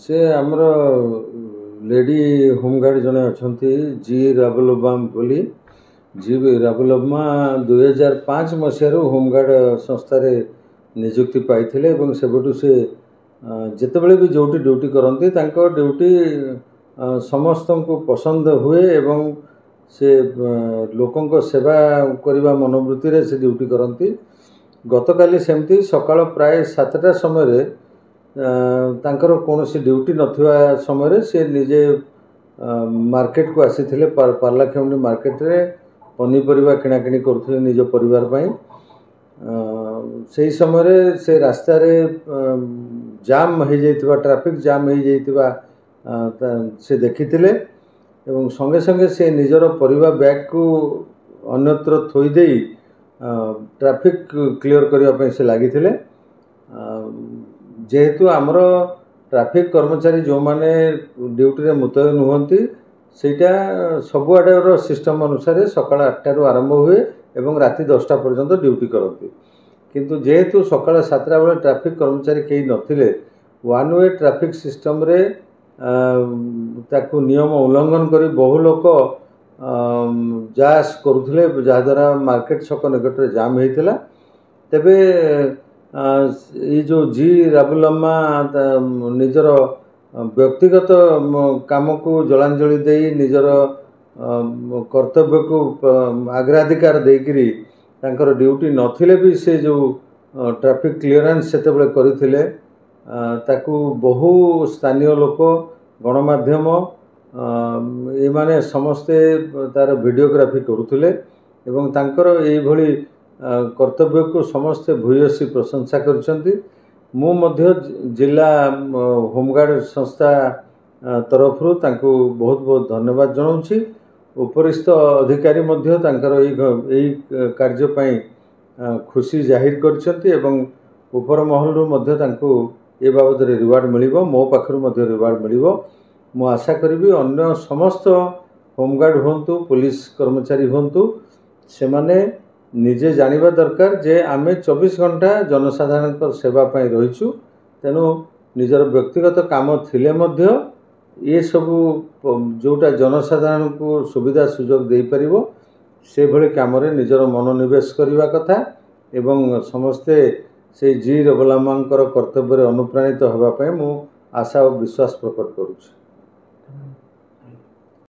से आमर lady home guard जड़े अच्छा जी राबुलोबाम बोली जी राबुलोबमा 2005 मसीह होमगार्ड संस्थार निजुक्ति पाई सेबठू से जितेबले भी जो ड्यूटी करती ड्यूटी समस्त को पसंद हुए एवं से लोकों सेवा करने मनोवृत्ति से ड्यूटी करती। गतकाली सेमती सकाळ प्राय 7टा समय तांकर कौन सी ड्यूटी नथिबा समय से निजे मार्केट को आसी थिले पार्लाखेमुंडी मार्केट रे पनीपरिबा किणाकिणी करुथिले निज परिवार पई। से समय से रास्ता रे जाम हो जाइतिबा ट्रैफिक जाम हो जाइतिबा से देखिथिले एवं संगे संगे से निजर परिबा बैग को अन्यत्र थोई देई ट्रैफिक क्लियर करने से लगी जेहेतु आमर ट्रैफिक कर्मचारी जो माने ड्यूटी रे मुतयन हुअंती सेटा सबुआडर सिस्टम अनुसार सकाळ 8 आरंभ हुए एवं राति 10टा पर्यंत ड्यूटी करती। किंतु जेहेतु सकाळ 7टा बेले ट्रैफिक कर्मचारी कहीं नथिले वन वे ट्रैफिक सिस्टम रे ताकू नियम उल्लंघन करी बहु लोक जास करुथिले जहाद्वारा मार्केट छक निकट में जाम होता। तेबे ये जो जी राबुलोमा निजर व्यक्तिगत काम को जलांजलि दे निजर कर्तव्य को अग्राधिकार देकरी तांकर ड्यूटी नथिले भी से जो ट्रैफिक क्लीयरेंस सेतेबले करिथिले ताकू बहु स्थानीय लोक गणमाध्यम ये माने समस्ते तार वीडियोग्राफी करुथिले एवं तांकर एई भली कर्तव्य को समस्ते भूयसी प्रशंसा करछंती। मु मध्य जिला होमगार्ड संस्था तरफ तांको बहुत बहुत धन्यवाद जनाउछि। उपरिस्थ अधिकारी मध्य तांकर एई कार्य पई खुशी जाहिर करछंती एवं ऊपर महल रु मध्य तांको ए बाबद रिवार्ड मिलिबो मो पाखरु मध्य रिवार्ड मिलिबो। मु आशा करी अन्य समस्त होमगार्ड हुंतु पुलिस कर्मचारी हुंतु से माने निजे जानिबा दरकार जे आमे 24 घंटा जनसाधारण सेवा पाई रहिछु। तेनु निजर व्यक्तिगत काम थिले मध्य ये सबू जोटा जनसाधारण को सुविधा सुजोग दे परिबो से भली काम रे निजर मनोनिवेश करिबा कथा एवं समस्ते से जी राबुलोमांकर कर्तव्य रे अनुप्राणित होबा पई मु आशा और विश्वास प्रकट करूछु।